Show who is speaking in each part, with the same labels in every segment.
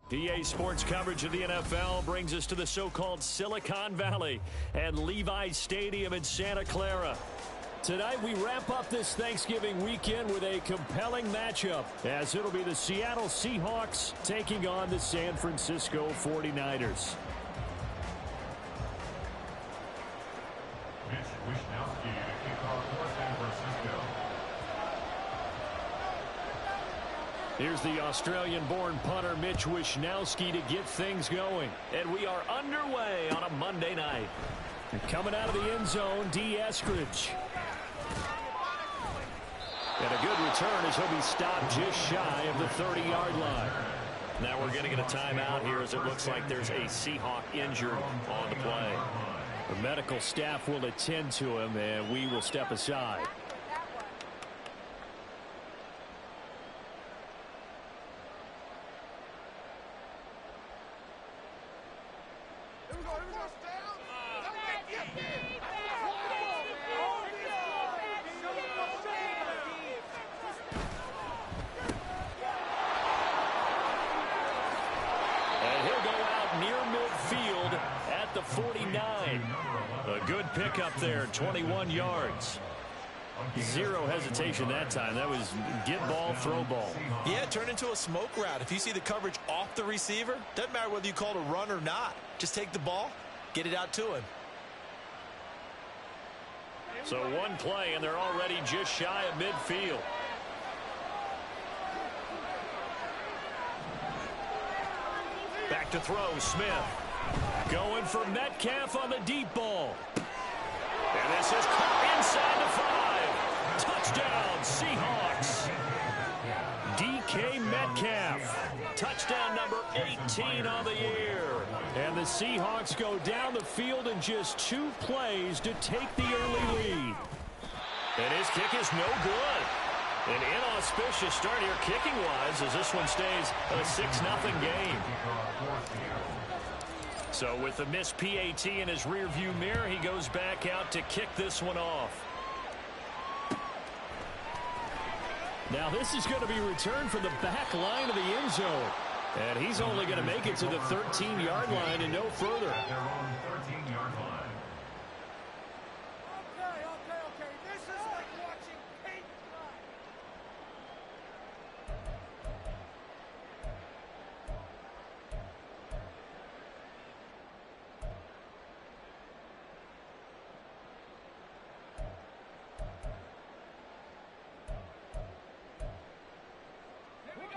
Speaker 1: PA Sports coverage of the NFL brings us to the so-called Silicon Valley and Levi's Stadium in Santa Clara. Tonight we wrap up this Thanksgiving weekend with a compelling matchup, as it'll be the Seattle Seahawks taking on the San Francisco 49ers. Here's the Australian-born punter Mitch Wishnowsky to get things going. And we are underway on a Monday night. And coming out of the end zone, D. Eskridge. And a good return as he'll be stopped just shy of the 30-yard line. Now we're going to get a timeout here as it looks like there's a Seahawk injured on the play. The medical staff will attend to him, and we will step aside. The 49. A good pickup there, 21 yards. Zero hesitation that time. That was get ball, throw ball.
Speaker 2: Yeah, turn into a smoke route. If you see the coverage off the receiver, doesn't matter whether you call it a run or not. Just take the ball, get it out to him.
Speaker 1: So one play, and they're already just shy of midfield. Back to throw, Smith. Going for Metcalf on the deep ball. And this is caught inside the 5. Touchdown, Seahawks. DK Metcalf. Touchdown number 18 on the year. And the Seahawks go down the field in just 2 plays to take the early lead. And his kick is no good. An inauspicious start here kicking-wise as this one stays a 6-0 game. So with the missed PAT in his rearview mirror, he goes back out to kick this one off. Now this is going to be returned from the back line of the end zone. And he's only going to make it to the 13-yard line and no further.
Speaker 3: Their own 13-yard line.
Speaker 4: Okay. This is like watching paint dry.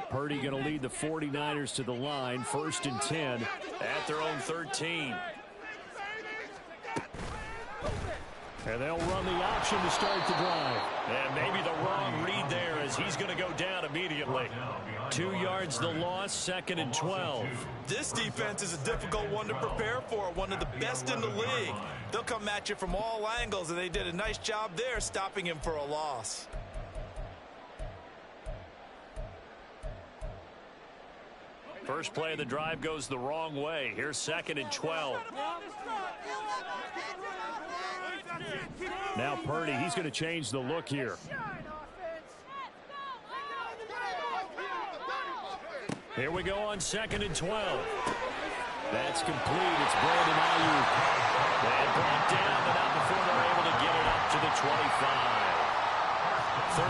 Speaker 1: Purdy going to lead the 49ers to the line, 1st and 10 at their own 13. And they'll run the option to start the drive. And maybe the wrong read there as he's going to go down immediately. 2 yards the loss, 2nd and 12.
Speaker 2: This defense is a difficult one to prepare for, one of the best in the league. They'll come at you from all angles, and they did a nice job there stopping him for a loss.
Speaker 1: First play of the drive goes the wrong way. Here's 2nd and 12. Now Purdy, he's going to change the look here. Here we go on 2nd and 12. That's complete. It's Brandon Ayuk. And brought down, but not before they're able to get it up to the 25.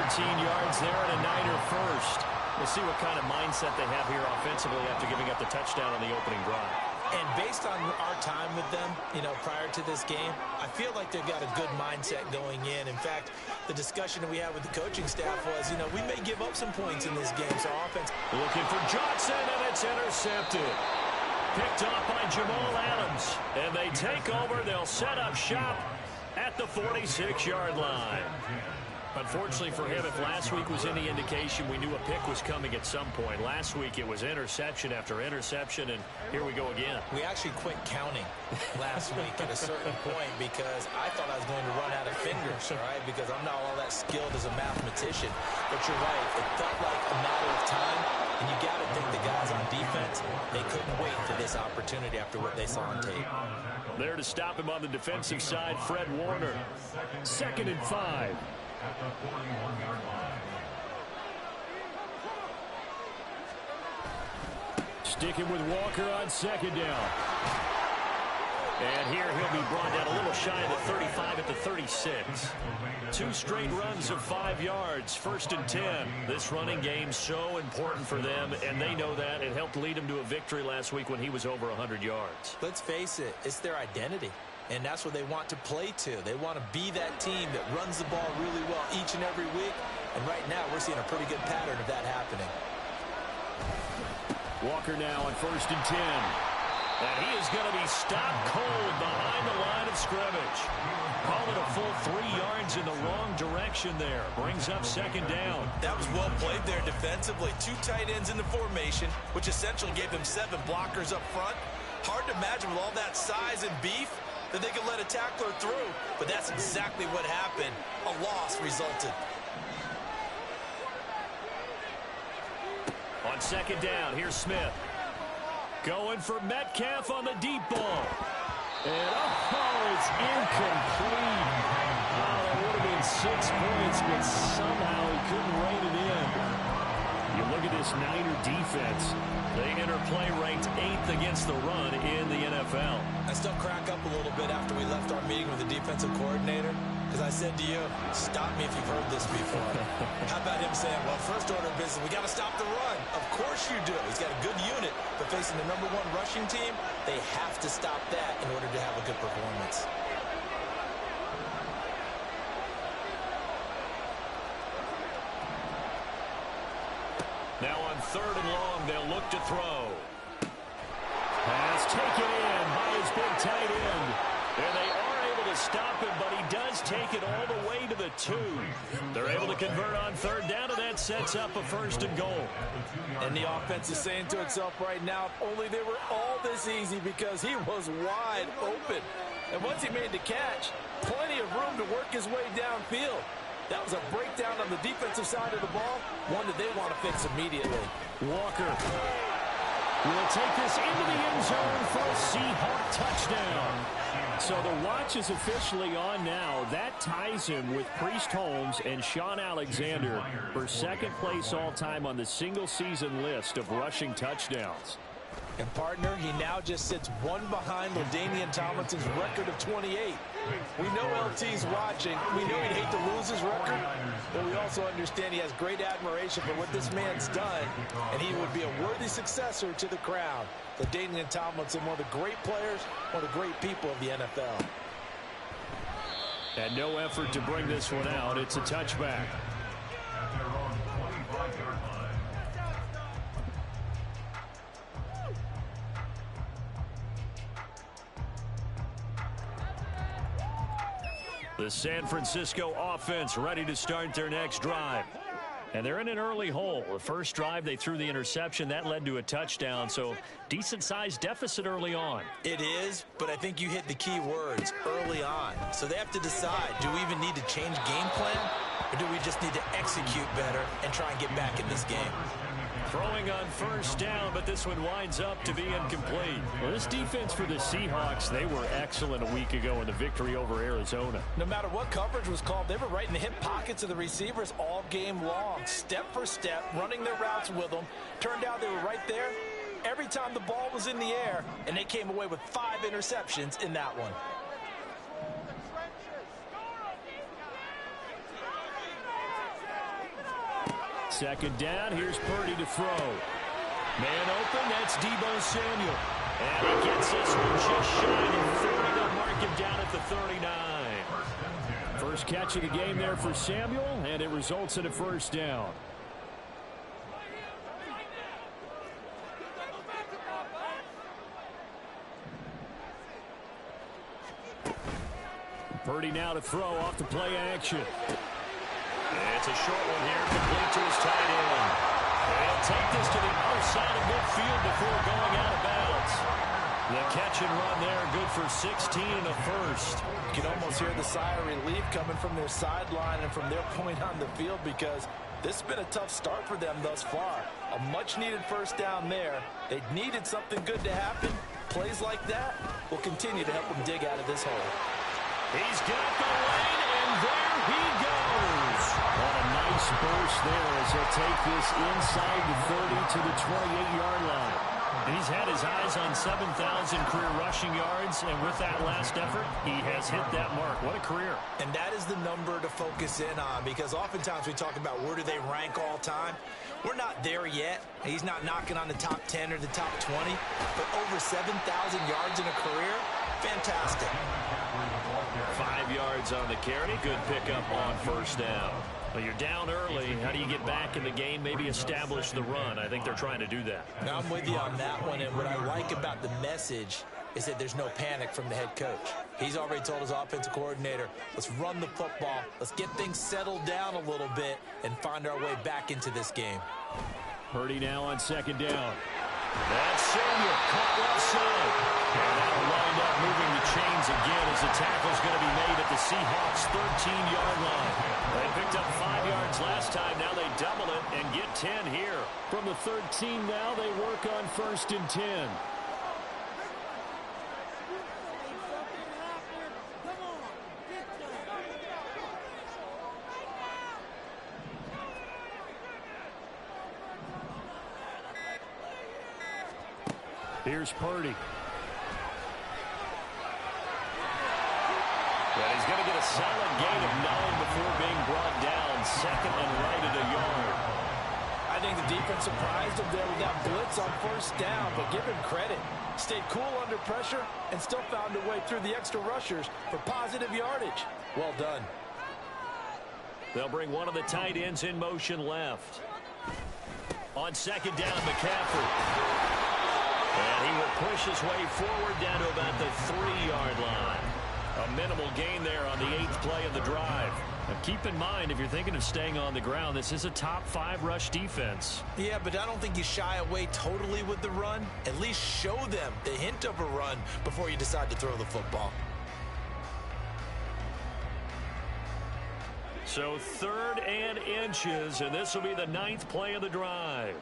Speaker 1: 13 yards there and a Niner first. We'll see what kind of mindset they have here offensively after giving up the touchdown on the opening drive.
Speaker 2: And based on our time with them, prior to this game, I feel like they've got a good mindset going in. In fact, the discussion that we had with the coaching staff was, we may give up some points in this game. So offense.
Speaker 1: Looking for Johnson, and it's intercepted. Picked off by Jamal Adams. And they take over. They'll set up shop at the 46-yard line. Unfortunately for him, if last week was any indication, we knew a pick was coming at some point. Last week it was interception after interception, and here we go again.
Speaker 2: We actually quit counting last week at a certain point because I thought I was going to run out of fingers, all right, because I'm not all that skilled as a mathematician. But you're right, it felt like a matter of time, and you got to think the guys on defense, they couldn't wait for this opportunity after what they saw on tape.
Speaker 1: There to stop him on the defensive side, Fred Warner. 2nd and 5.
Speaker 3: At the 41-yard line.
Speaker 1: sticking with Walker on second down. And here he'll be brought down a little shy of the 35 at the 36. 2 straight runs of 5 yards, 1st and 10. This running game so important for them, and they know that. It helped lead him to a victory last week when he was over 100 yards.
Speaker 2: Let's face it, it's their identity, and that's what they want to play to. They want to be that team that runs the ball really well each and every week, and right now we're seeing a pretty good pattern of that happening.
Speaker 1: Walker now on 1st and 10. And he is going to be stopped cold behind the line of scrimmage. Call it a full 3 yards in the wrong direction there. Brings up 2nd down.
Speaker 2: That was well played there defensively. 2 tight ends in the formation, which essentially gave them 7 blockers up front. Hard to imagine with all that size and beef that they could let a tackler through. But that's exactly what happened. A loss resulted.
Speaker 1: On 2nd down, here's Smith. Going for Metcalf on the deep ball. And, it's incomplete. That would have been 6 points, but somehow he couldn't rein it in. You look at this Niner defense. They enter play ranked 8th against the run in the NFL.
Speaker 2: I still crack up a little bit after we left our meeting with the defensive coordinator, because I said to you, stop me if you've heard this before. How about him saying, well, first order of business, we got to stop the run. Of course you do. He's got a good unit, but facing the #1 rushing team, they have to stop that in order to have a good performance.
Speaker 1: Now on 3rd and long, they'll look to throw. Pass taken in by his big tight end. And they are able to stop him, but he does take it all the way to the 2. They're able to convert on 3rd down, and that sets up a 1st and goal.
Speaker 2: And the offense is saying to itself right now, if only they were all this easy, because he was wide open. And once he made the catch, plenty of room to work his way downfield. That was a breakdown on the defensive side of the ball, one that they want to fix immediately.
Speaker 1: Walker will take this into the end zone for a Seahawk touchdown. So the watch is officially on now. That ties him with Priest Holmes and Sean Alexander for 2nd place all-time on the single-season list of rushing touchdowns.
Speaker 2: And, partner, he now just sits 1 behind LaDainian Tomlinson's record of 28. We know LT's watching. We know he'd hate to lose his record, but we also understand he has great admiration for what this man's done, and he would be a worthy successor to the crown. LaDainian Tomlinson, one of the great players, one of the great people of the NFL.
Speaker 1: And no effort to bring this one out. It's a touchback.
Speaker 3: At their own 25-yard line.
Speaker 1: The San Francisco offense ready to start their next drive. And they're in an early hole. The first drive, they threw the interception. That led to a touchdown, so decent-sized deficit early on.
Speaker 2: It is, but I think you hit the key words, early on. So they have to decide, do we even need to change game plan, or do we just need to execute better and try and get back in this game?
Speaker 1: Throwing on 1st down, but this one winds up to be incomplete. Well, this defense for the Seahawks, they were excellent a week ago in the victory over Arizona.
Speaker 2: No matter what coverage was called, they were right in the hip pockets of the receivers all game long, step for step, running their routes with them. Turned out they were right there every time the ball was in the air, and they came away with 5 interceptions in that one.
Speaker 1: Second down, here's Purdy to throw. Man open, that's Deebo Samuel. And he gets this one just shy of 30. They'll mark him down at the 39. First catch of the game there for Samuel, and it results in a 1st down. Purdy now to throw off the play action. It's a short one here, complete to his tight end. They'll take this to the outside of midfield before going out of bounds. The catch and run there, good for 16 and a 1st.
Speaker 2: You can almost hear the sigh of relief coming from their sideline and from their point on the field, because this has been a tough start for them thus far. A much-needed 1st down there. They needed something good to happen. Plays like that will continue to help them dig out of this hole.
Speaker 1: He's got the lane, and there he goes. What a nice burst there as he'll take this inside the 30 to the 28-yard line. He's had his eyes on 7,000 career rushing yards, and with that last effort, he has hit that mark. What a career.
Speaker 2: And that is the number to focus in on, because oftentimes we talk about where do they rank all time. We're not there yet. He's not knocking on the top 10 or the top 20, but over 7,000 yards in a career, fantastic.
Speaker 1: 5 yards on the carry. Good pickup on first down. Well, you're down early. How do you get back in the game? Maybe establish the run. I think they're trying to do that.
Speaker 2: Now, I'm with you on that one, and what I like about the message is that there's no panic from the head coach. He's already told his offensive coordinator, let's run the football, let's get things settled down a little bit and find our way back into this game.
Speaker 1: Purdy now on second down. That's Senior, caught left side. And that'll wind up moving the chains again as the tackle's going to be made at the Seahawks' 13-yard line. They picked up 5 yards last time. Now they double it and get 10 here. From the 13 now, they work on 1st and 10. Here's Purdy. But he's going to get a solid gain of 9 before being brought down. Second and right at a yard.
Speaker 2: I think the defense surprised him there with that blitz on first down, but give him credit. Stayed cool under pressure and still found a way through the extra rushers for positive yardage. Well done.
Speaker 1: They'll bring one of the tight ends in motion left. On second down, McCaffrey. And he will push his way forward down to about the 3-yard line. A minimal gain there on the 8th play of the drive. Now keep in mind, if you're thinking of staying on the ground, this is a top 5 rush defense.
Speaker 2: Yeah, but I don't think you shy away totally with the run. At least show them the hint of a run before you decide to throw the football.
Speaker 1: So 3rd and inches, and this will be the 9th play of the drive.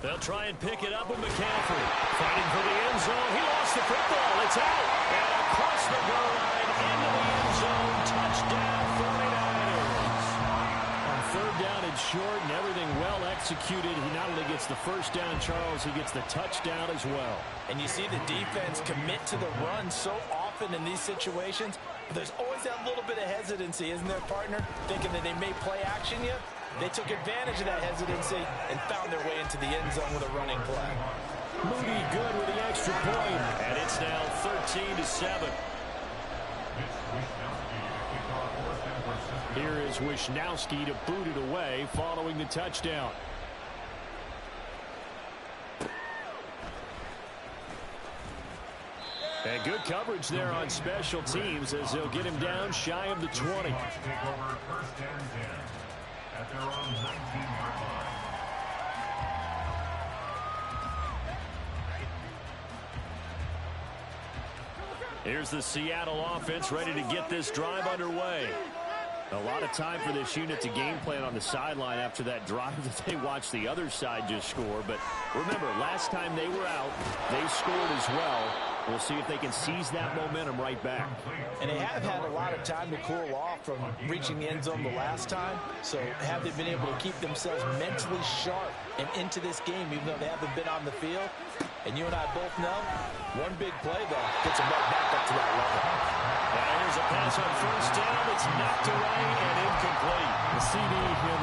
Speaker 1: They'll try and pick it up with McCaffrey. Fighting for the end zone. He lost the football. It's out. And across the goal line into the end zone. Touchdown, 49ers. On 3rd down and short and everything well executed. He not only gets the first down, Charles, he gets the touchdown as well.
Speaker 2: And you see the defense commit to the run so often in these situations. But there's always that little bit of hesitancy, isn't there, partner? Thinking that they may play action yet. They took advantage of that hesitancy and found their way into the end zone with a running play.
Speaker 1: Moody good with the extra point. And it's now 13-7. Here is Wishnowski to boot it away following the touchdown. And good coverage there on special teams as they'll get him down shy of the 20.
Speaker 3: At their own 19-yard line.
Speaker 1: Here's the Seattle offense ready to get this drive underway. A lot of time for this unit to game plan on the sideline after that drive that they watched the other side just score. But remember, last time they were out, they scored as well. We'll see if they can seize that momentum right back.
Speaker 2: And they have had a lot of time to cool off from reaching the end zone the last time. So have they been able to keep themselves mentally sharp and into this game, even though they haven't been on the field? And you and I both know, one big play, though, gets them right back up to that level.
Speaker 1: Now here's a pass on first down. It's knocked away and incomplete. The CD,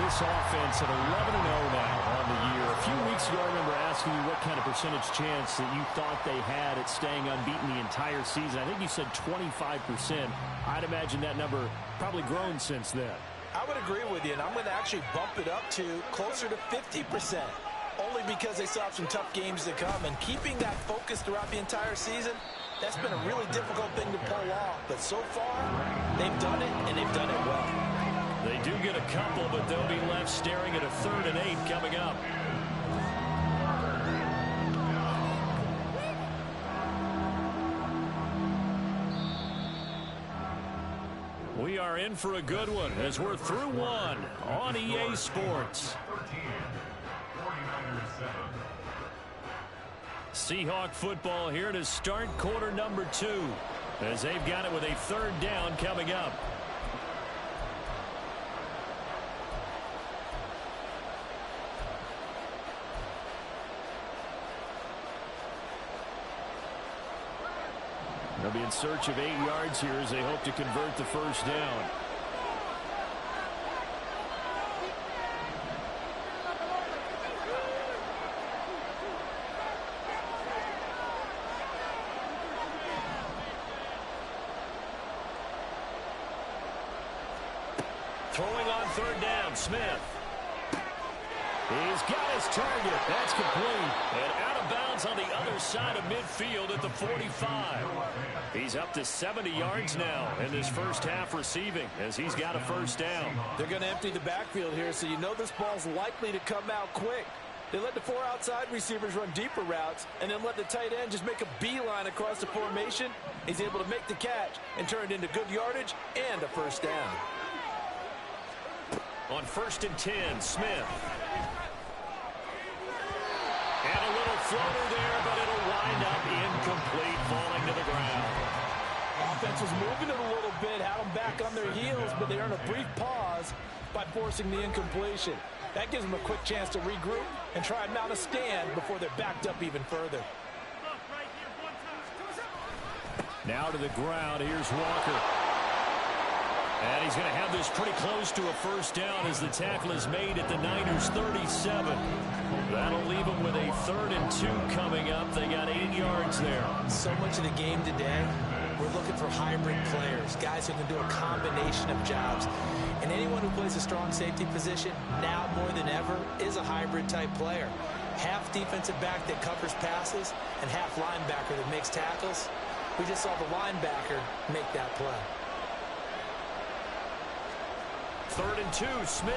Speaker 1: this offense at 11-0 now on the year. A few weeks ago, I remember asking you what kind of percentage chance that you thought they had at staying unbeaten the entire season. I think you said 25%. I'd imagine that number probably grown since then.
Speaker 2: I would agree with you, and I'm going to actually bump it up to closer to 50%. Only because they still have some tough games to come. And keeping that focus throughout the entire season, that's been a really difficult thing to pull off. But so far, they've done it, and they've done it well.
Speaker 1: They do get a couple, but they'll be left staring at a 3rd and 8 coming up. We are in for a good one as we're through one on EA Sports. Seahawk football here to start quarter number 2 as they've got it with a 3rd down coming up. They'll be in search of 8 yards here as they hope to convert the first down. Throwing on third down, Smith. He's got his target. That's complete. And out of bounds on the other side of midfield at the 45. He's up to 70 yards now in this first half receiving as he's got a first down.
Speaker 2: They're going to empty the backfield here, so you know this ball's likely to come out quick. They let the 4 outside receivers run deeper routes and then let the tight end just make a beeline across the formation. He's able to make the catch and turn it into good yardage and a first down.
Speaker 1: On 1st and 10, Smith. And a little floater there, but it'll wind up incomplete, falling to the ground.
Speaker 2: Offense was moving it a little bit, had them back on their heels, but they earned a brief pause by forcing the incompletion. That gives them a quick chance to regroup and try and mount a stand before they're backed up even further.
Speaker 1: Now to the ground, here's Walker. And he's going to have this pretty close to a first down as the tackle is made at the Niners' 37. That'll leave them with a 3rd and 2 coming up. They got 8 yards there.
Speaker 2: So much of the game today, we're looking for hybrid players, guys who can do a combination of jobs. And anyone who plays a strong safety position, now more than ever, is a hybrid type player. Half defensive back that covers passes and half linebacker that makes tackles. We just saw the linebacker make that play.
Speaker 1: 3rd and 2, Smith.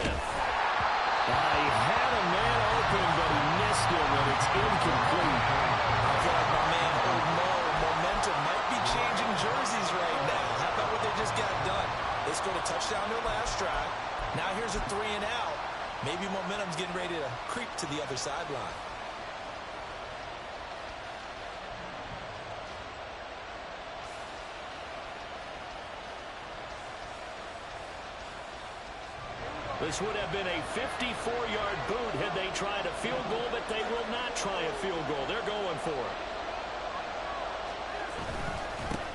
Speaker 1: He had a man open, but he missed him, and it's incomplete.
Speaker 2: I feel like my man Old Mo, momentum might be changing jerseys right now. How about what they just got done? They scored a touchdown their last drive. Now here's a 3 and out. Maybe momentum's getting ready to creep to the other sideline.
Speaker 1: This would have been a 54-yard boot had they tried a field goal, but they will not try a field goal. They're going for it.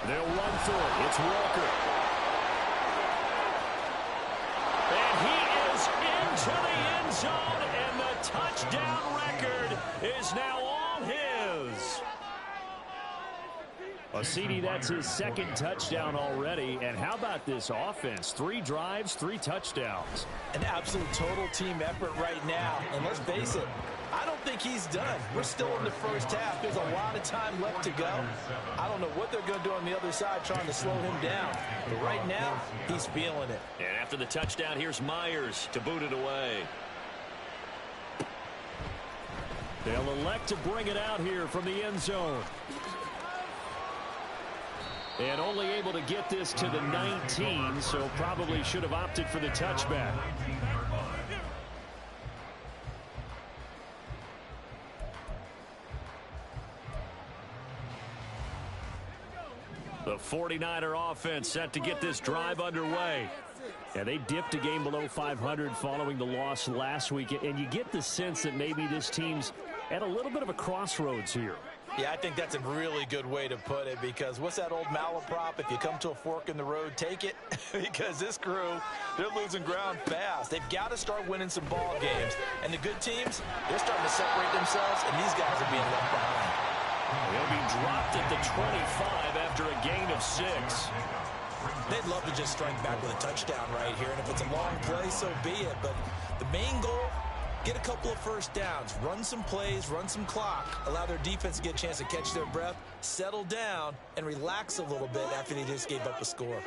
Speaker 1: They'll run through it. It's Walker. And he is into the end zone, and the touchdown record is now all his. CD, that's his 2nd touchdown already. And how about this offense? 3 drives, 3 touchdowns.
Speaker 2: An absolute total team effort right now. And let's face it, I don't think he's done. We're still in the first half. There's a lot of time left to go. I don't know what they're going to do on the other side trying to slow him down. But right now, he's feeling it.
Speaker 1: And after the touchdown, here's Myers to boot it away. They'll elect to bring it out here from the end zone. And only able to get this to the 19, so probably should have opted for the touchback. The 49er offense set to get this drive underway. And they dipped a game below 500 following the loss last week. And you get the sense that maybe this team's at a little bit of a crossroads here.
Speaker 2: Yeah, I think that's a really good way to put it, because what's that old malaprop? If you come to a fork in the road, take it. Because this crew, they're losing ground fast. They've got to start winning some ball games. And the good teams, they're starting to separate themselves, and these guys are being left behind.
Speaker 1: They'll be dropped at the 25 after a gain of 6.
Speaker 2: They'd love to just strike back with a touchdown right here, and if it's a long play, so be it. But the main goal, get a couple of first downs, run some plays, run some clock, allow their defense to get a chance to catch their breath, settle down, and relax a little bit after they just gave up a score.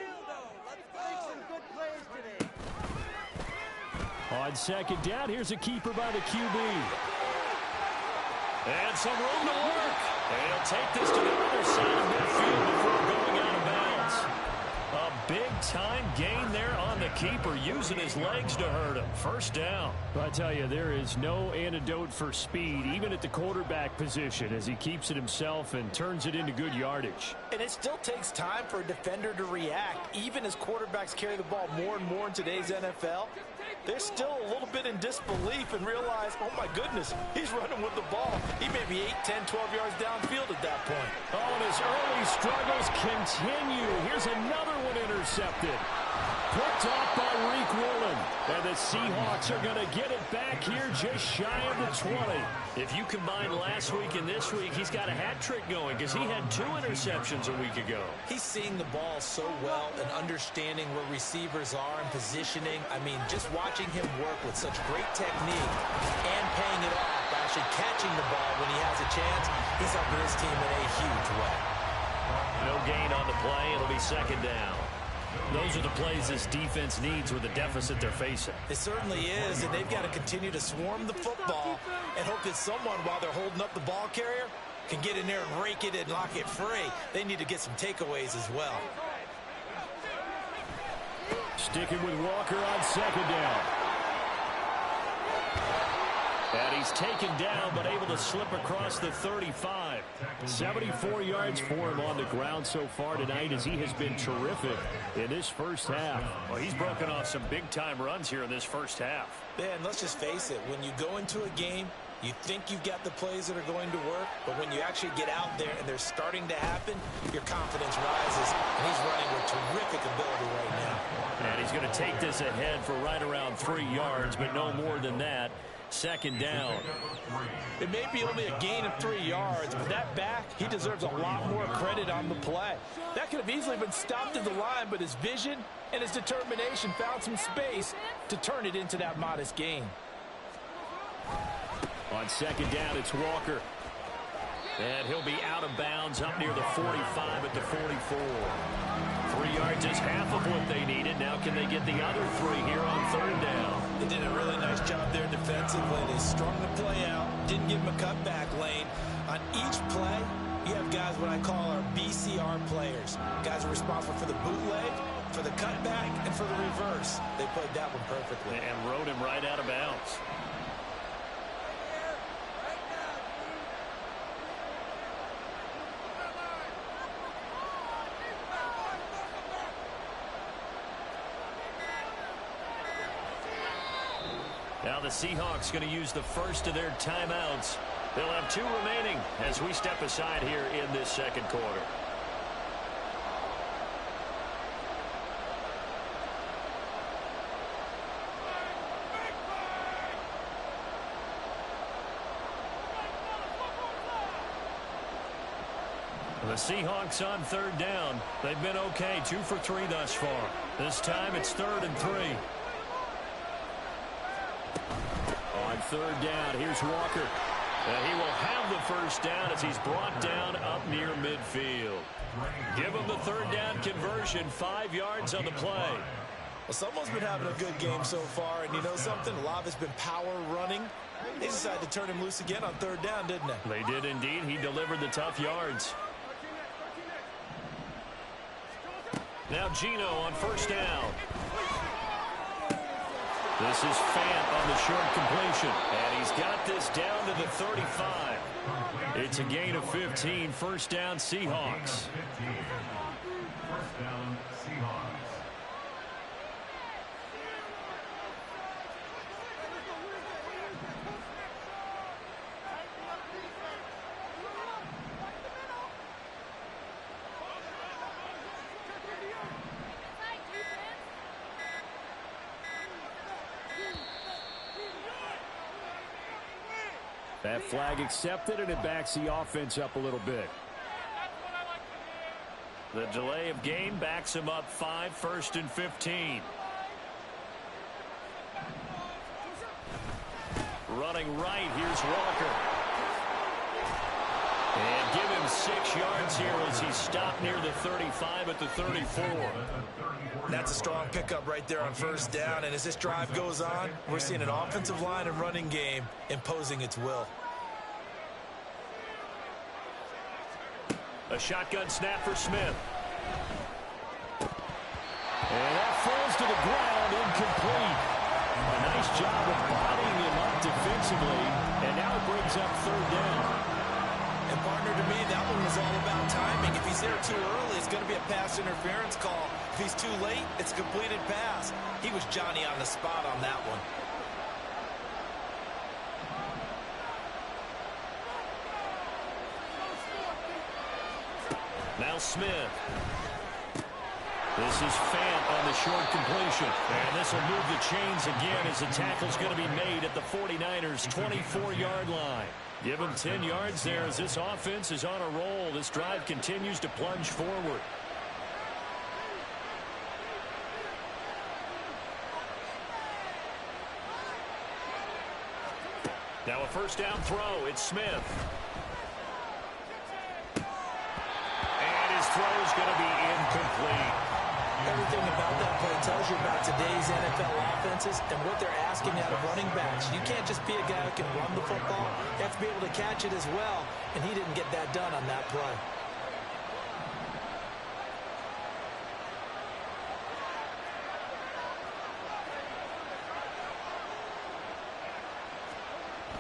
Speaker 1: On 2nd down, here's a keeper by the QB. And some room to work. And he'll take this to the other side of midfield before going out of bounds. A big-time gain there on the keeper, using his legs to hurt him. First down. I tell you, there is no antidote for speed, even at the quarterback position, as he keeps it himself and turns it into good yardage.
Speaker 2: And it still takes time for a defender to react. Even as quarterbacks carry the ball more and more in today's NFL, they're still a little bit in disbelief and realize, oh my goodness, he's running with the ball. He may be 8, 10, 12 yards downfield at that point.
Speaker 1: Oh, and his early struggles continue. Here's another one intercepted. Picked off by Reek Woolen. And the Seahawks are going to get it back here just shy of the 20. If you combine last week and this week, he's got a hat trick going because he had 2 interceptions a week ago.
Speaker 2: He's seeing the ball so well and understanding where receivers are and positioning. I mean, just watching him work with such great technique and paying it off, actually catching the ball when he has a chance, he's helping his team in a huge way.
Speaker 1: No gain on the play. It'll be second down. Those are the plays this defense needs with the deficit they're facing.
Speaker 2: It certainly is, and they've got to continue to swarm the football and hope that someone, while they're holding up the ball carrier, can get in there and rake it and lock it free. They need to get some takeaways as well.
Speaker 1: Sticking with Walker on second down. And he's taken down, but able to slip across the 35. 74 yards for him on the ground so far tonight as he has been terrific in this first half. Well, he's broken off some big-time runs here in this first half.
Speaker 2: Yeah, and let's just face it. When you go into a game, you think you've got the plays that are going to work, but when you actually get out there and they're starting to happen, your confidence rises, and he's running with terrific ability right now.
Speaker 1: And he's going to take this ahead for right around 3 yards, but no more than that. Second down.
Speaker 2: It may be only a gain of 3 yards, but that back, he deserves a lot more credit on the play. That could have easily been stopped at the line, but his vision and his determination found some space to turn it into that modest gain.
Speaker 1: On second down, it's Walker. And he'll be out of bounds up near the 45 at the 44. 3 yards is half of what they needed. Now can they get the other 3 here on third down?
Speaker 2: They did a really nice job there defensively. They strung the play out, didn't give him a cutback lane. On each play, you have guys what I call our BCR players. Guys are responsible for the bootleg, for the cutback, and for the reverse. They played that one perfectly.
Speaker 1: And rode him right out of bounds. Now the Seahawks going to use the first of their timeouts. They'll have 2 remaining as we step aside here in this second quarter. The Seahawks on third down. They've been okay, 2 for 3 thus far. This time it's 3rd and 3. On third down, here's Walker. He will have the first down as he's brought down up near midfield. Give him the third down conversion, 5 yards on the play.
Speaker 2: Well, someone's been having a good game so far, and you know something? A lot of it's been power running. They decided to turn him loose again on third down, didn't they?
Speaker 1: They did indeed. He delivered the tough yards. Now Gino on first down. This is Fant on the short completion. And he's got this down to the 35. It's a gain of 15. First down, Seahawks.
Speaker 3: First down, Seahawks.
Speaker 1: That flag accepted, and it backs the offense up a little bit. The delay of game backs him up 5, 1st and 15. Running right, here's Walker. And give him 6 yards here as he's stopped near the 35 at the 34.
Speaker 2: That's a strong pickup right there on first down, and as this drive goes on, we're seeing an offensive line and running game imposing its will.
Speaker 1: A shotgun snap for Smith. And that falls to the ground, incomplete. A nice job of bodying him up defensively, and now it brings up third down.
Speaker 2: And partner, to me, that one was all about timing. If he's there too early, it's going to be a pass interference call. If he's too late, it's a completed pass. He was Johnny on the spot on that one.
Speaker 1: Now Smith. This is Fant on the short completion. And this will move the chains again as the tackle's going to be made at the 49ers' 24-yard line. Give him 10 yards there as this offense is on a roll. This drive continues to plunge forward. Now a first down throw. It's Smith. And his throw is going to be incomplete.
Speaker 2: Everything about that play tells you about today's NFL offenses and what they're asking out of running backs. You can't just be a guy who can run the football. You have to be able to catch it as well, and he didn't get that done on that play.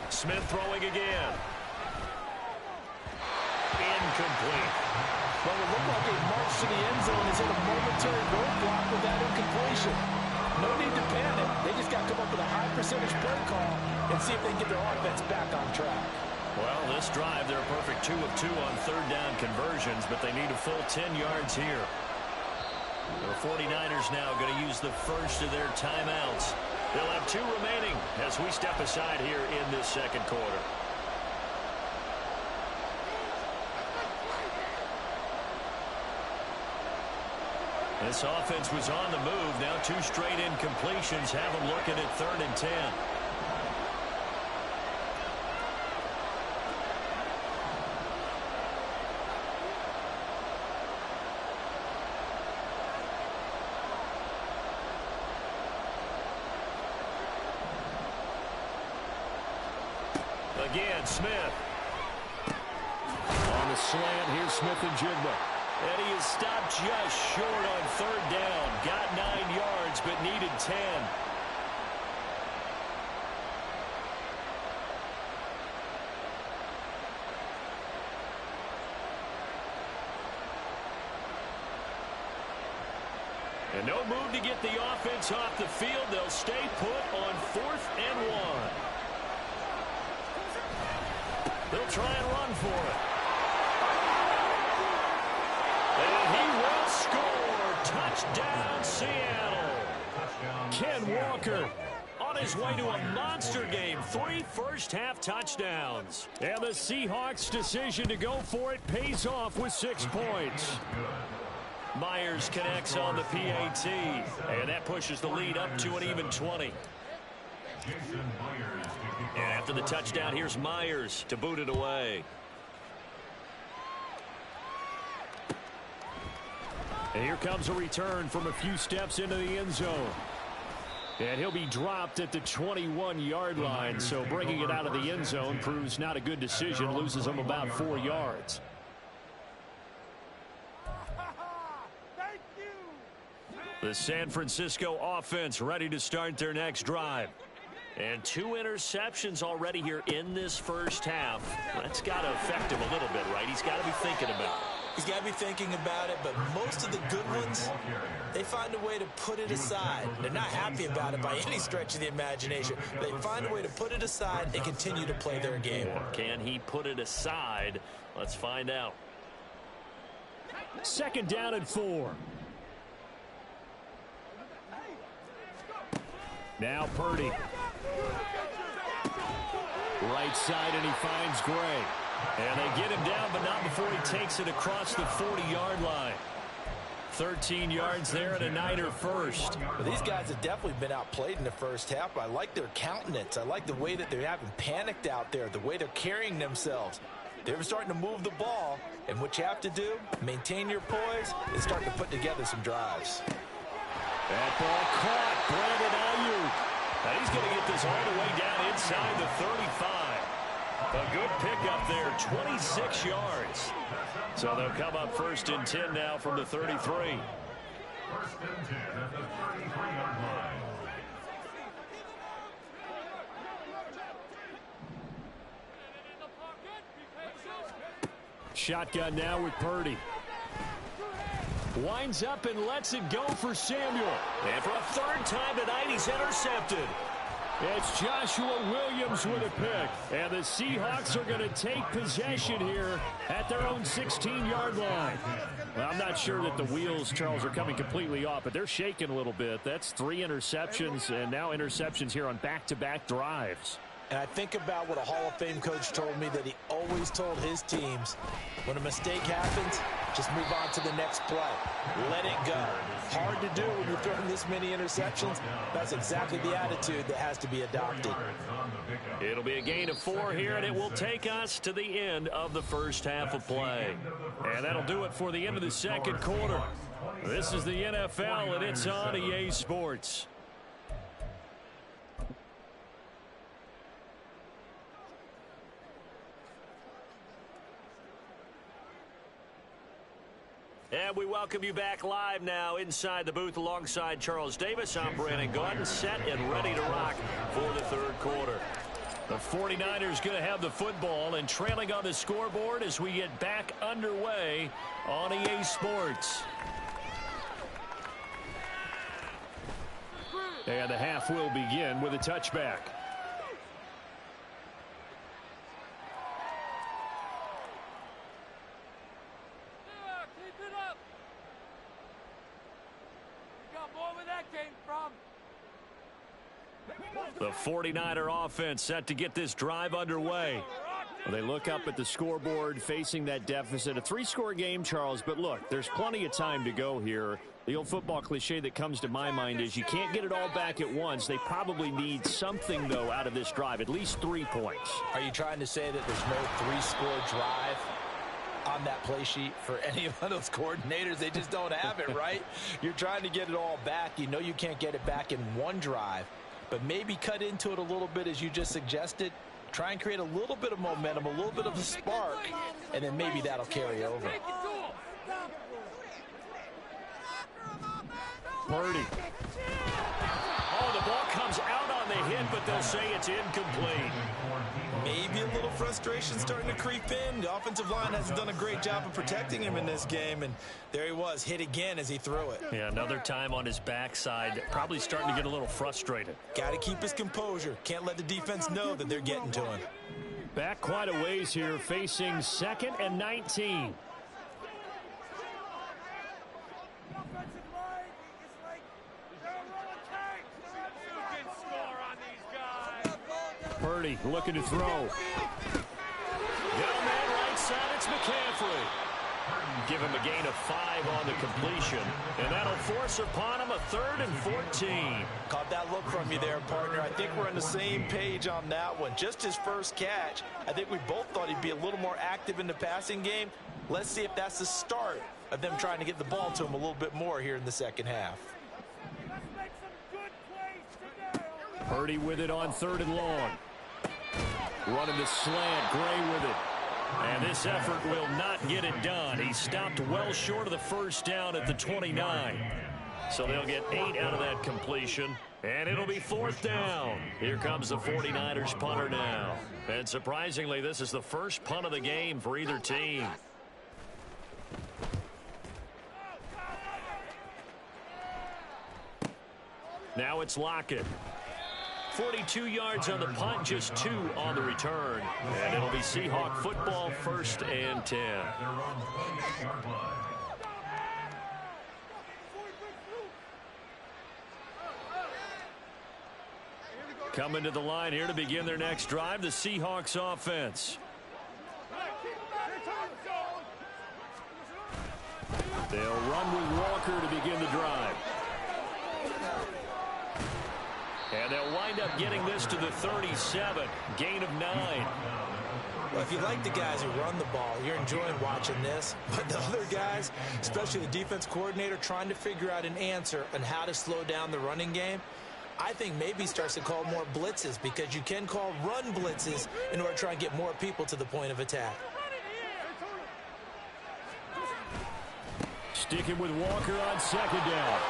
Speaker 1: Smith throwing again. Incomplete.
Speaker 5: Well, it looked like a march to the end zone is in a momentary roadblock with that incompletion. No need to panic. They just got to come up with a high percentage play call and see if they can get their offense back on track.
Speaker 1: Well, this drive, they're a perfect 2 of 2 on third down conversions, but they need a full 10 yards here. The 49ers now going to use the first of their timeouts. They'll have 2 remaining as we step aside here in this second quarter. This offense was on the move. Now 2 straight incompletions have them looking at 3rd and 10. Again, Smith. On the slant, here's Smith and Jigba. And he is stopped just short on 3rd down. Got 9 yards, but needed 10. And no move to get the offense off the field. They'll stay put on 4th and 1. They'll try and run for it. And he will score. Touchdown, Seattle. Ken Walker on his way to a monster game. 3 first-half touchdowns. And the Seahawks' decision to go for it pays off with 6 points. Myers connects on the PAT. And that pushes the lead up to an even 20. And after the touchdown, here's Myers to boot it away. And here comes a return from a few steps into the end zone. And he'll be dropped at the 21-yard line. So bringing it out of the end zone proves not a good decision. Loses him about 4 yards.
Speaker 4: Thank you.
Speaker 1: The San Francisco offense ready to start their next drive. And 2 interceptions already here in this first half. That's got to affect him a little bit, right? He's got to be thinking about it.
Speaker 2: He's got to be thinking about it, but most of the good ones, they find a way to put it aside. They're not happy about it by any stretch of the imagination. They find a way to put it aside and continue to play their game.
Speaker 1: Can he put it aside? Let's find out.
Speaker 5: 2nd down and 4.
Speaker 1: Now Purdy. Right side, and he finds Gray. And they get him down, but not before he takes it across the 40-yard line. 13 yards there and a Niner first.
Speaker 2: Well, these guys have definitely been outplayed in the first half. I like their countenance. I like the way that they haven't panicked out there, the way they're carrying themselves. They're starting to move the ball, and what you have to do, maintain your poise, and start to put together some drives.
Speaker 1: That ball caught. Brandon Ayuk. Now he's going to get this all the way down inside the 35. A good pickup there, 26 yards. So they'll come up 1st and 10 now from the 33.
Speaker 3: 1st and 10 at the 33-yard line.
Speaker 1: Shotgun now with Purdy. Winds up and lets it go for Samuel. And for a 3rd time tonight, he's intercepted. It's Joshua Williams with a pick. And the Seahawks are going to take possession here at their own 16-yard line. Well, I'm not sure that the wheels, Charles, are coming completely off, but they're shaking a little bit. That's 3 interceptions, and now interceptions here on back-to-back drives.
Speaker 2: And I think about what a Hall of Fame coach told me that he always told his teams, when a mistake happens, just move on to the next play. Let it go. Hard to do when you're throwing this many interceptions. That's exactly the attitude that has to be adopted.
Speaker 1: It'll be a gain of 4 here, and it will take us to the end of the first half of play. And that'll do it for the end of the second quarter. This is the NFL, and it's on EA Sports. And we welcome you back live now inside the booth alongside Charles Davis. I'm Brandon Gaudin, set and ready to rock for the third quarter. The 49ers going to have the football and trailing on the scoreboard as we get back underway on EA Sports. And the half will begin with a touchback. The 49er offense set to get this drive underway. They look up at the scoreboard facing that deficit. A 3-score game, Charles, but look, there's plenty of time to go here. The old football cliche that comes to my mind is you can't get it all back at once. They probably need something, though, out of this drive, at least 3 points.
Speaker 2: Are you trying to say that there's no 3-score drive on that play sheet for any of those coordinators? They just don't have it, right? You're trying to get it all back. You know you can't get it back in one drive. But maybe cut into it a little bit as you just suggested. Try and create a little bit of momentum, a little bit of a spark, and then maybe that'll carry over.
Speaker 1: Purdy. Oh, the ball comes out on the hit, but they'll say it's incomplete.
Speaker 2: Maybe a little frustration starting to creep in. The offensive line hasn't done a great job of protecting him in this game, and there he was, hit again as he threw it.
Speaker 1: Yeah, another time on his backside, probably starting to get a little frustrated.
Speaker 2: Got to keep his composure. Can't let the defense know that they're getting to him.
Speaker 1: Back quite a ways here, facing 2nd and 19. Purdy looking to throw. Down man right side, it's McCaffrey. Give him a gain of 5 on the completion. And that'll force upon him a 3rd and 14.
Speaker 2: Caught that look from you there, partner. I think we're on the same page on that one. Just his first catch. I think we both thought he'd be a little more active in the passing game. Let's see if that's the start of them trying to get the ball to him a little bit more here in the second half.
Speaker 1: Purdy with it on 3rd and long. Running the slant, Gray with it. And this effort will not get it done. He stopped well short of the first down at the 29. So they'll get 8 out of that completion. And it'll be 4th down. Here comes the 49ers punter now. And surprisingly, this is the first punt of the game for either team. Now it's Lockett. 42 yards on the punt, just 2 on the return. And it'll be Seahawk football, 1st and 10. Coming to the line here to begin their next drive, the Seahawks offense. They'll run with Walker to begin the drive. And they'll wind up getting this to the 37. Gain of 9.
Speaker 2: Well, if you like the guys who run the ball, you're enjoying watching this. But the other guys, especially the defense coordinator, trying to figure out an answer on how to slow down the running game, I think maybe starts to call more blitzes, because you can call run blitzes in order to try and get more people to the point of attack.
Speaker 1: Sticking with Walker on 2nd down.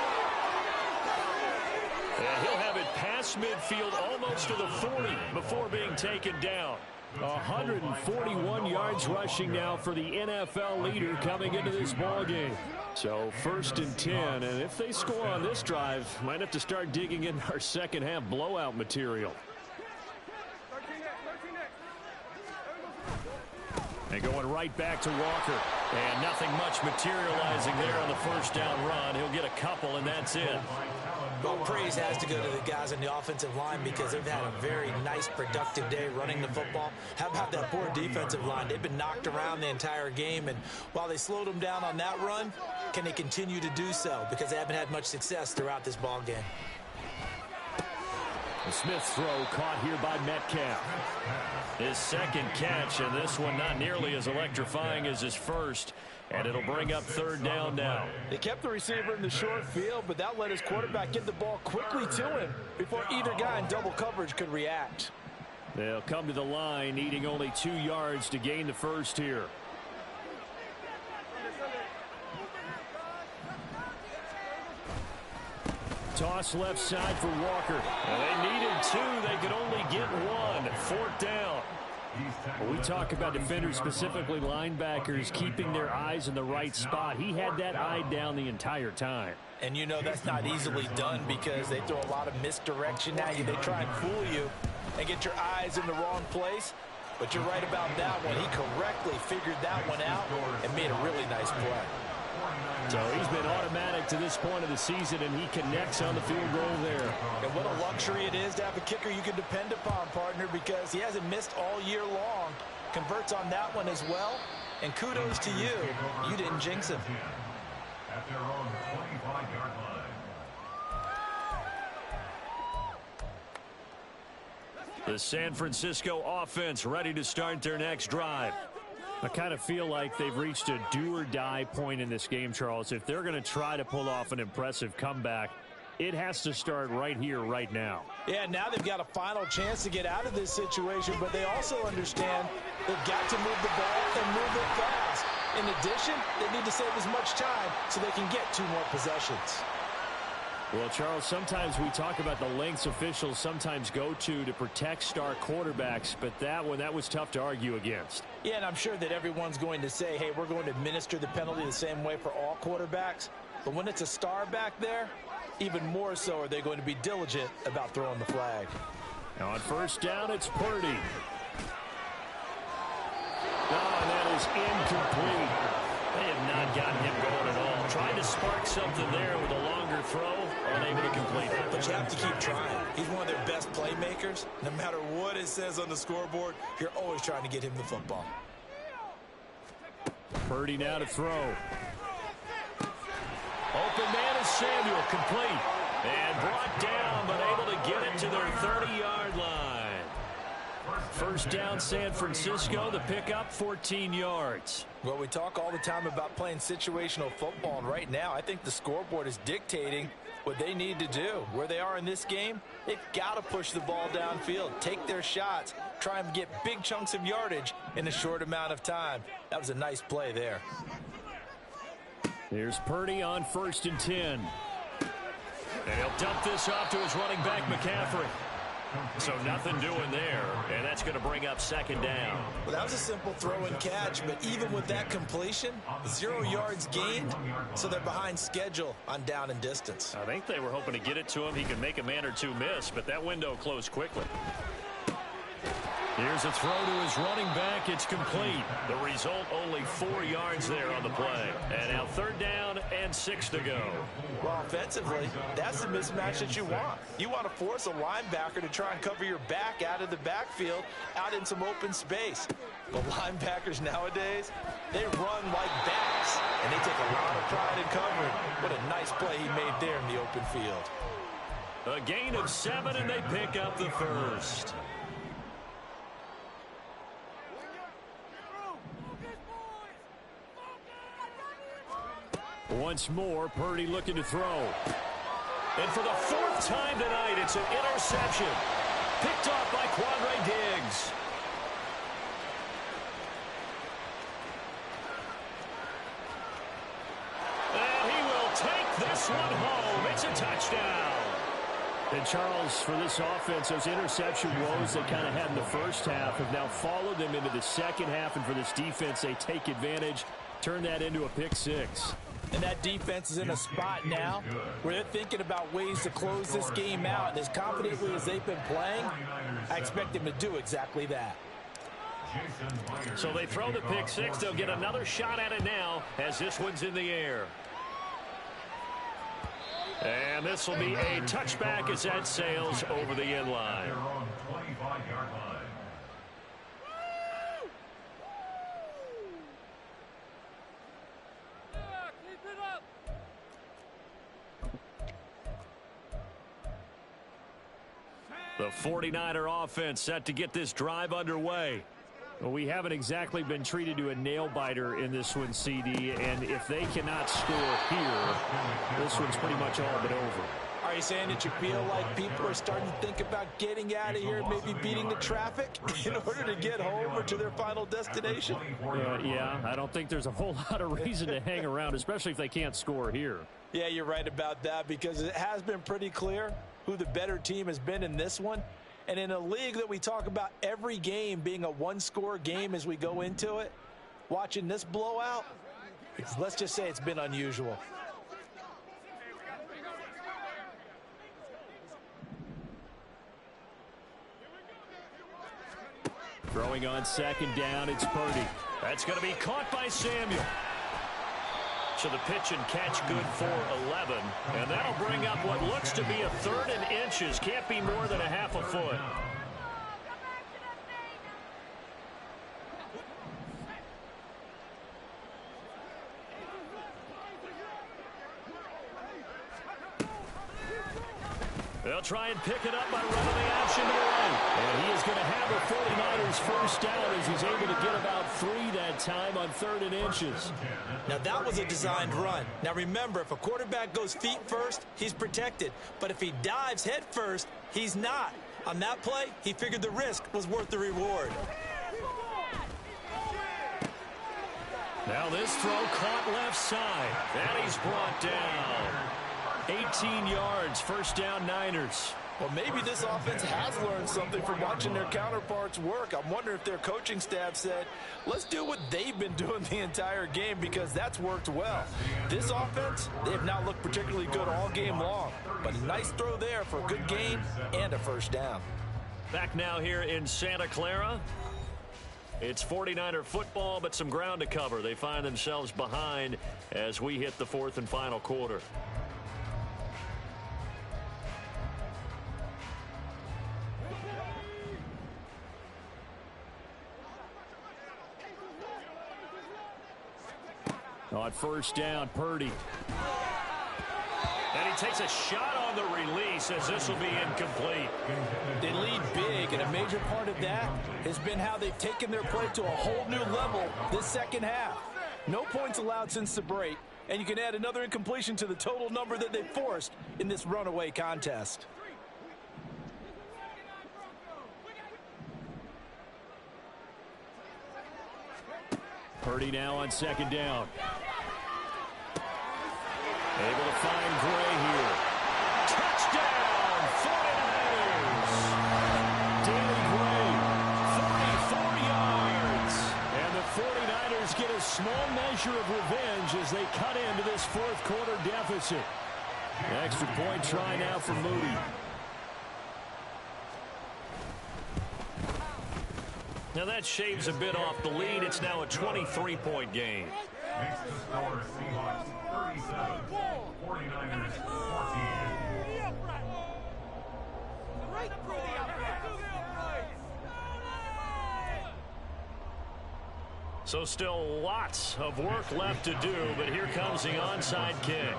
Speaker 1: And he'll have it past midfield almost to the 40 before being taken down. 141 yards rushing now for the NFL leader coming into this ball game. So 1st and 10, and if they score on this drive, might have to start digging in our second half blowout material. And going right back to Walker. And nothing much materializing there on the first down run. He'll get a couple, and that's it.
Speaker 2: Well, praise has to go to the guys on the offensive line because they've had a very nice, productive day running the football. How about that poor defensive line? They've been knocked around the entire game, and while they slowed them down on that run, can they continue to do so? Because they haven't had much success throughout this ball game.
Speaker 1: The Smith throw caught here by Metcalf. His second catch, and this one not nearly as electrifying as his first. And it'll bring up 3rd down now.
Speaker 5: They kept the receiver in the short field, but that let his quarterback get the ball quickly to him before either guy in double coverage could react.
Speaker 1: They'll come to the line, needing only 2 yards to gain the first here. Toss left side for Walker. And they needed 2. They could only get 1. 4th down. When we talk about defenders, specifically linebackers, keeping their eyes in the right spot. He had that eye down the entire time.
Speaker 2: And you know that's not easily done because they throw a lot of misdirection at you. They try and fool you and get your eyes in the wrong place. But you're right about that one. He correctly figured that one out and made a really nice play.
Speaker 1: So he's been automatic to this point of the season, and he connects on the field goal there.
Speaker 5: And what a luxury it is to have a kicker you can depend upon, partner, because he hasn't missed all year long. Converts on that one as well. And kudos to you. You didn't jinx him.
Speaker 3: At their own 25-yard line.
Speaker 1: The San Francisco offense ready to start their next drive. I kind of feel like they've reached a do-or-die point in this game, Charles. If they're going to try to pull off an impressive comeback, it has to start right here, right now.
Speaker 5: Yeah, now they've got a final chance to get out of this situation, but they also understand they've got to move the ball and move it fast. In addition, they need to save as much time so they can get 2 more possessions.
Speaker 1: Well, Charles, sometimes we talk about the lengths officials sometimes go to protect star quarterbacks, but that was tough to argue against.
Speaker 5: Yeah, and I'm sure that everyone's going to say, hey, we're going to administer the penalty the same way for all quarterbacks. But when it's a star back there, even more so are they going to be diligent about throwing the flag.
Speaker 1: Now on 1st down, it's Purdy. Oh, that is incomplete. They have not gotten him going at all. Tried to spark something there with a longer throw, unable to complete it.
Speaker 2: But you have to keep trying. He's one of their best playmakers. No matter what it says on the scoreboard, you're always trying to get him the football.
Speaker 1: Purdy now to throw. Open man is Samuel, complete. And brought down, but able to get it to their 30-yard line. 1st down, San Francisco. The pickup, 14 yards.
Speaker 5: Well, we talk all the time about playing situational football, and right now I think the scoreboard is dictating what they need to do. Where they are in this game, they've got to push the ball downfield, take their shots, try and get big chunks of yardage in a short amount of time. That was a nice play there.
Speaker 1: Here's Purdy on 1st and 10. And he'll dump this off to his running back, McCaffrey. So nothing doing there, and that's going to bring up 2nd down.
Speaker 2: Well, that was a simple throw and catch, but even with that completion, 0 yards gained, so they're behind schedule on down and distance.
Speaker 1: I think they were hoping to get it to him. He could make a man or 2 miss, but that window closed quickly. Here's a throw to his running back. It's complete. The result, only 4 yards there on the play. And now 3rd down and 6 to go.
Speaker 5: Well, offensively, that's the mismatch that you want. You want to force a linebacker to try and cover your back out of the backfield, out in some open space. But linebackers nowadays, they run like backs, and they take a lot of pride in covering. What a nice play he made there in the open field.
Speaker 1: A gain of 7, and they pick up the first. Once more, Purdy looking to throw. And for the 4th time tonight, it's an interception. Picked off by Quandre Diggs. And he will take this one home. It's a touchdown. And Charles, for this offense, those interception woes they kind of had in the first half have now followed them into the second half. And for this defense, they take advantage, turn that into a pick six.
Speaker 5: And that defense is in a spot now where they're thinking about ways to close this game out. And as confidently as they've been playing, I expect them to do exactly that.
Speaker 1: So they throw the pick six. They'll get another shot at it now as this one's in the air. And this will be a touchback as that sails over the end line. The 49er offense set to get this drive underway. Well, we haven't exactly been treated to a nail-biter in this one, CD, and if they cannot score here, this one's pretty much all but over.
Speaker 5: Are you saying that you feel like people are starting to think about getting out of here, maybe beating the traffic in order to get home or to their final destination?
Speaker 1: Yeah, I don't think there's a whole lot of reason to hang around, especially if they can't score here.
Speaker 5: Yeah, you're right about that because it has been pretty clear who the better team has been in this one. And in a league that we talk about every game being a one-score game as we go into it, watching this blowout, let's just say it's been unusual.
Speaker 1: Throwing on second down, it's Purdy. That's going to be caught by Samuel. So the pitch and catch good for 11. And that'll bring up what looks to be a 3rd and inches. Can't be more than a half a foot. They'll try and pick it up by running the option to the right. And he is going to have the 49ers first down as he's able to get about 3 that time on 3rd and inches.
Speaker 2: Now, that was a designed run. Now, remember, if a quarterback goes feet first, he's protected. But if he dives head first, he's not. On that play, he figured the risk was worth the reward.
Speaker 1: Now this throw caught left side. And he's brought down. 18 yards, first down Niners.
Speaker 5: Well, maybe this offense has learned something from watching their counterparts work. I'm wondering if their coaching staff said, let's do what they've been doing the entire game because that's worked well. This offense, they have not looked particularly good all game long. But a nice throw there for a good gain and a first down.
Speaker 1: Back now here in Santa Clara. It's 49er football, but some ground to cover. They find themselves behind as we hit the 4th and final quarter. On first down, Purdy. And he takes a shot on the release as this will be incomplete.
Speaker 5: They lead big, and a major part of that has been how they've taken their play to a whole new level this second half. No points allowed since the break, and you can add another incompletion to the total number that they forced in this runaway contest.
Speaker 1: Purdy now on second down. Able to find Gray here. Touchdown, 49ers. Danny Gray, 44 yards. And the 49ers get a small measure of revenge as they cut into this 4th quarter deficit. The extra point try now for Moody. Now that shaves a bit off the lead. It's now a 23-point game.
Speaker 3: Makes the score Seahawks 37, 49ers 14.
Speaker 1: So still lots of work left to do, but here comes the onside kick.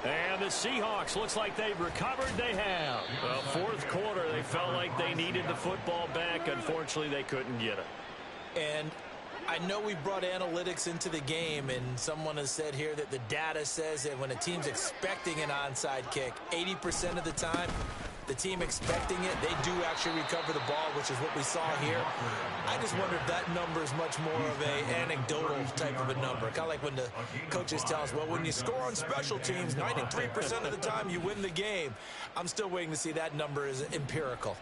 Speaker 1: And the Seahawks, looks like they've recovered. They have. Well, 4th quarter, they felt like they needed the football back. Unfortunately, they couldn't get it.
Speaker 2: And I know we brought analytics into the game, and someone has said here that the data says that when a team's expecting an onside kick, 80% of the time, the team expecting it, they do actually recover the ball, which is what we saw here. I just wonder if that number is much more of an anecdotal type of a number. Kind of like when the coaches tell us, well, when you score on special teams, 93% of the time you win the game. I'm still waiting to see that number is empirical.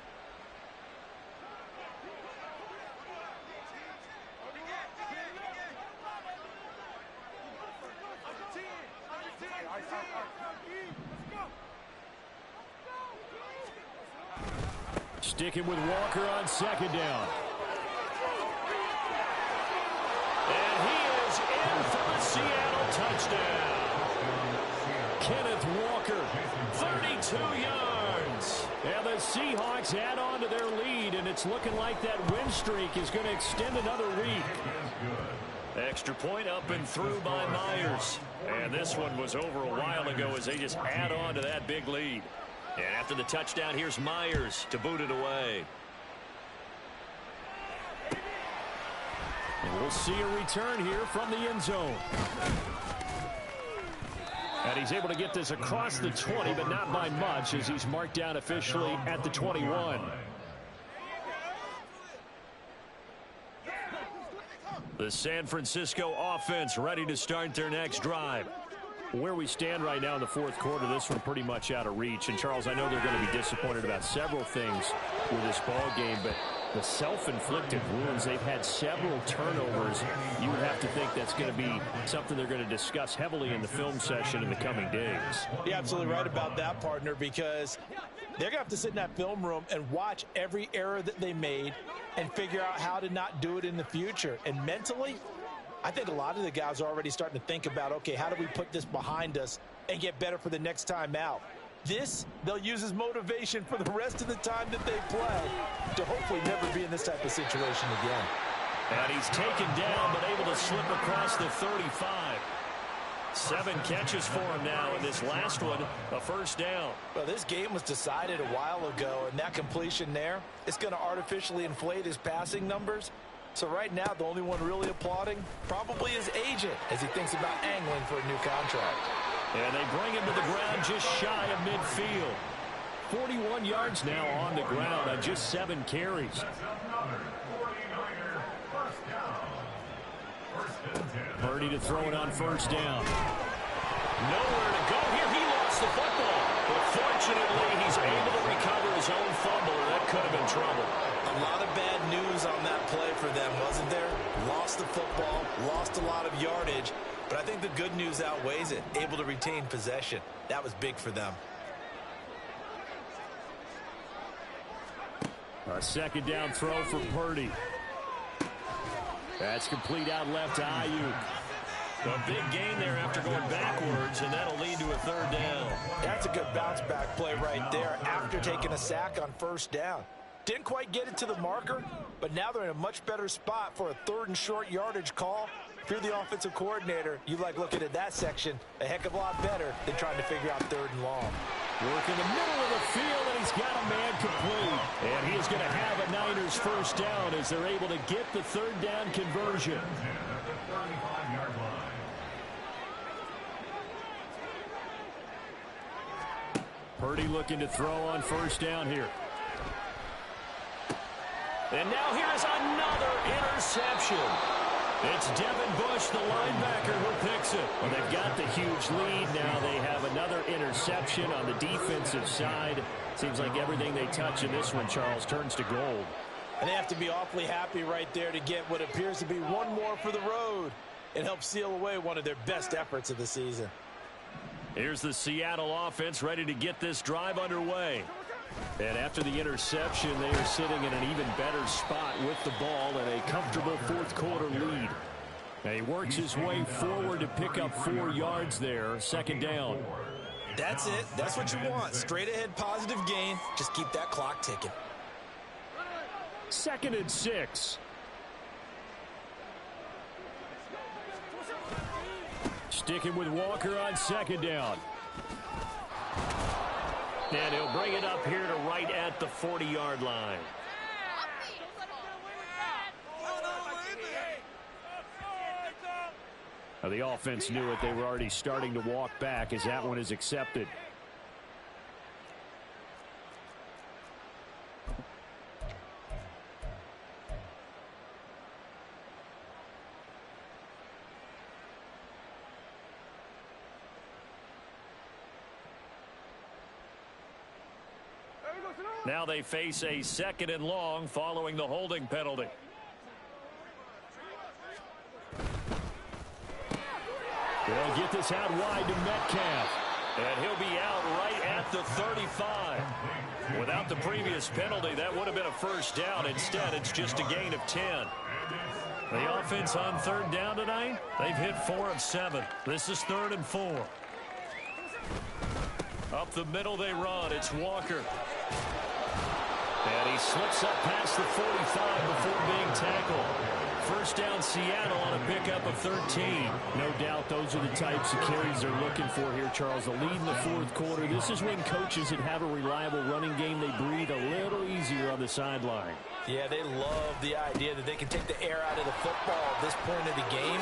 Speaker 1: Sticking with Walker on second down. And he is in for the Seattle touchdown. Kenneth Walker, 32 yards. And the Seahawks add on to their lead, and it's looking like that win streak is going to extend another week. Extra point up and through by Myers. And this one was over a while ago as they just add on to that big lead. And after the touchdown, here's Myers to boot it away. And we'll see a return here from the end zone. And he's able to get this across the 20, but not by much, as he's marked down officially at the 21. The San Francisco offense ready to start their next drive. Where we stand right now in the fourth quarter, this one pretty much out of reach. And, Charles, I know they're going to be disappointed about several things with this ball game, but the self-inflicted wounds, they've had several turnovers. You would have to think that's going to be something they're going to discuss heavily in the film session in the coming days.
Speaker 5: You're absolutely right about that, partner, because they're going to have to sit in that film room and watch every error that they made and figure out how to not do it in the future. And mentally, I think a lot of the guys are already starting to think about, okay, how do we put this behind us and get better for the next time out? This, they'll use as motivation for the rest of the time that they play to hopefully never be in this type of situation again.
Speaker 1: And he's taken down, but able to slip across the 35. 7 catches for him now, and this last one, a first down.
Speaker 5: Well, this game was decided a while ago, and that completion there is going to artificially inflate his passing numbers. So right now, the only one really applauding probably his agent as he thinks about angling for a new contract.
Speaker 1: And they bring him to the ground just shy of midfield. 41 yards now on the ground on just 7 carries. Purdy to throw it on first down. Nowhere to go here. He lost the football. But fortunately, he's able to recover his own fumble, or that could have been trouble.
Speaker 2: A lot of bad news on that play for them, wasn't there? Lost the football, lost a lot of yardage, but I think the good news outweighs it. Able to retain possession. That was big for them.
Speaker 1: A second down throw for Purdy. That's complete out left to Ayuk. A big gain there after going backwards, and that'll lead to a third down.
Speaker 5: That's a good bounce back play right there after taking a sack on first down. Didn't quite get it to the marker, but now they're in a much better spot for a 3rd and short yardage call. If you're the offensive coordinator, you like looking at that section a heck of a lot better than trying to figure out 3rd and long.
Speaker 1: Work in the middle of the field, and he's got a man complete. And he is going to have a Niners first down as they're able to get the 3rd down conversion. Purdy looking to throw on first down here. And now here is another interception. It's Devin Bush, the linebacker, who picks it. Well, they've got the huge lead. Now they have another interception on the defensive side. Seems like everything they touch in this one, Charles, turns to gold.
Speaker 5: And they have to be awfully happy right there to get what appears to be one more for the road and help seal away one of their best efforts of the season.
Speaker 1: Here's the Seattle offense ready to get this drive underway. And after the interception, they are sitting in an even better spot with the ball and a comfortable fourth quarter lead. And he works his way forward to pick up 4 yards there. Second down.
Speaker 2: That's it. That's what you want. Straight ahead positive gain. Just keep that clock ticking.
Speaker 1: 2nd and 6. Sticking with Walker on second down. And he'll bring it up here to right at the 40-yard line. Now the offense knew it. They were already starting to walk back as that one is accepted. Now they face a 2nd and long following the holding penalty. They'll get this out wide to Metcalf. And he'll be out right at the 35. Without the previous penalty, that would have been a first down. Instead, it's just a gain of 10. The offense on 3rd down tonight, they've hit 4 of 7. This is 3rd and 4. Up the middle they run. It's Walker. And he slips up past the 45 before being tackled. First down Seattle on a pickup of 13.
Speaker 6: No doubt those are the types of carries they're looking for here, Charles. The lead in the 4th quarter. This is when coaches that have a reliable running game, they breathe a little easier on the sideline.
Speaker 5: Yeah, they love the idea that they can take the air out of the football at this point of the game.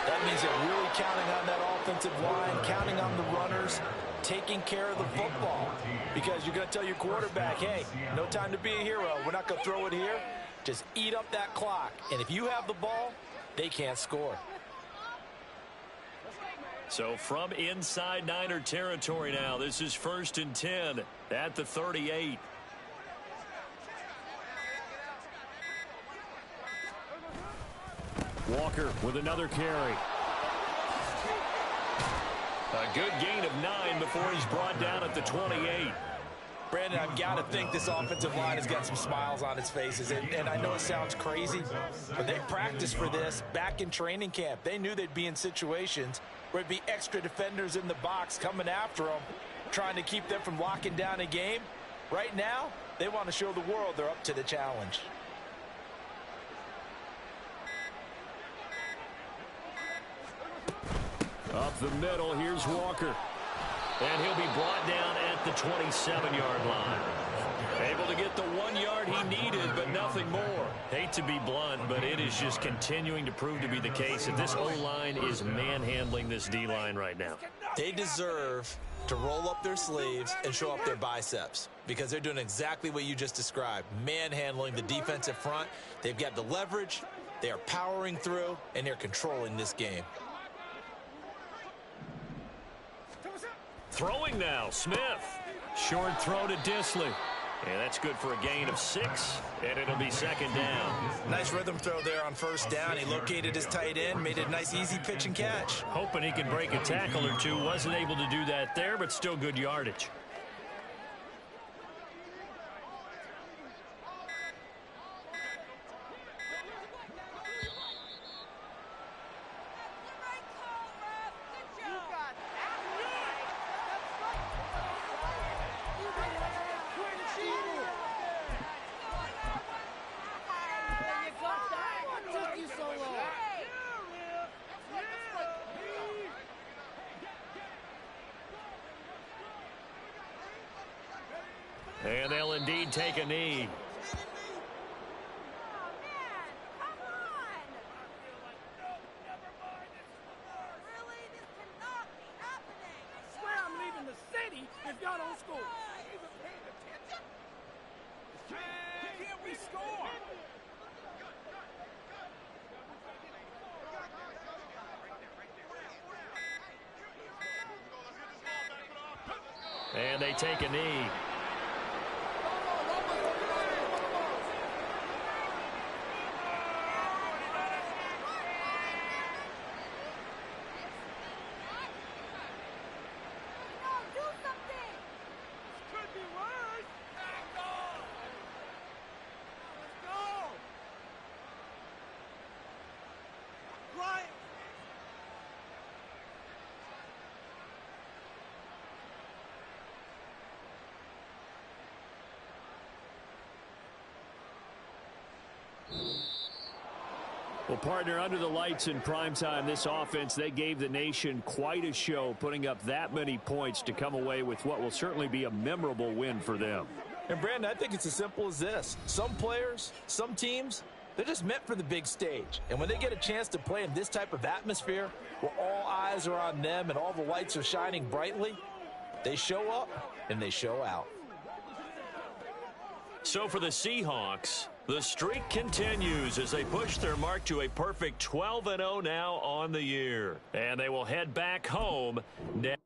Speaker 5: That means they're really counting on that offensive line, counting on the runners, taking care of the football. Because you're going to tell your quarterback, hey, no time to be a hero. We're not going to throw it here. Just eat up that clock. And if you have the ball, they can't score.
Speaker 1: So from inside Niner territory now, this is 1st and 10 at the 38. Walker with another carry. A good gain of 9 before he's brought down at the 28.
Speaker 5: Brandon, I've got to think this offensive line has got some smiles on its faces. And I know it sounds crazy, but they practiced for this back in training camp. They knew they'd be in situations where it'd be extra defenders in the box coming after them, trying to keep them from locking down a game. Right now, they want to show the world they're up to the challenge.
Speaker 1: Up the middle, here's Walker. And he'll be brought down at the 27-yard line. Able to get the 1 yard he needed, but nothing more. Hate to be blunt, but it is just continuing to prove to be the case that this O-line is manhandling this D-line right now.
Speaker 2: They deserve to roll up their sleeves and show up their biceps because they're doing exactly what you just described, manhandling the defensive front. They've got the leverage, they are powering through, and they're controlling this game.
Speaker 1: Throwing now, Smith. Short throw to Disley. And that's good for a gain of 6, and it'll be 2nd down.
Speaker 2: Nice rhythm throw there on 1st down. He located his tight end, made it a nice, easy pitch and catch.
Speaker 1: Hoping he can break a tackle or two. Wasn't able to do that there, but still good yardage. And they'll indeed take a knee. And they take a knee. Well, partner, under the lights in primetime, this offense, they gave the nation quite a show, putting up that many points to come away with what will certainly be a memorable win for them.
Speaker 5: And, Brandon, I think it's as simple as this. Some players, some teams, they're just meant for the big stage. And when they get a chance to play in this type of atmosphere where all eyes are on them and all the lights are shining brightly, they show up and they show out.
Speaker 1: So for the Seahawks, the streak continues as they push their mark to a perfect 12-0 now on the year. And they will head back home next.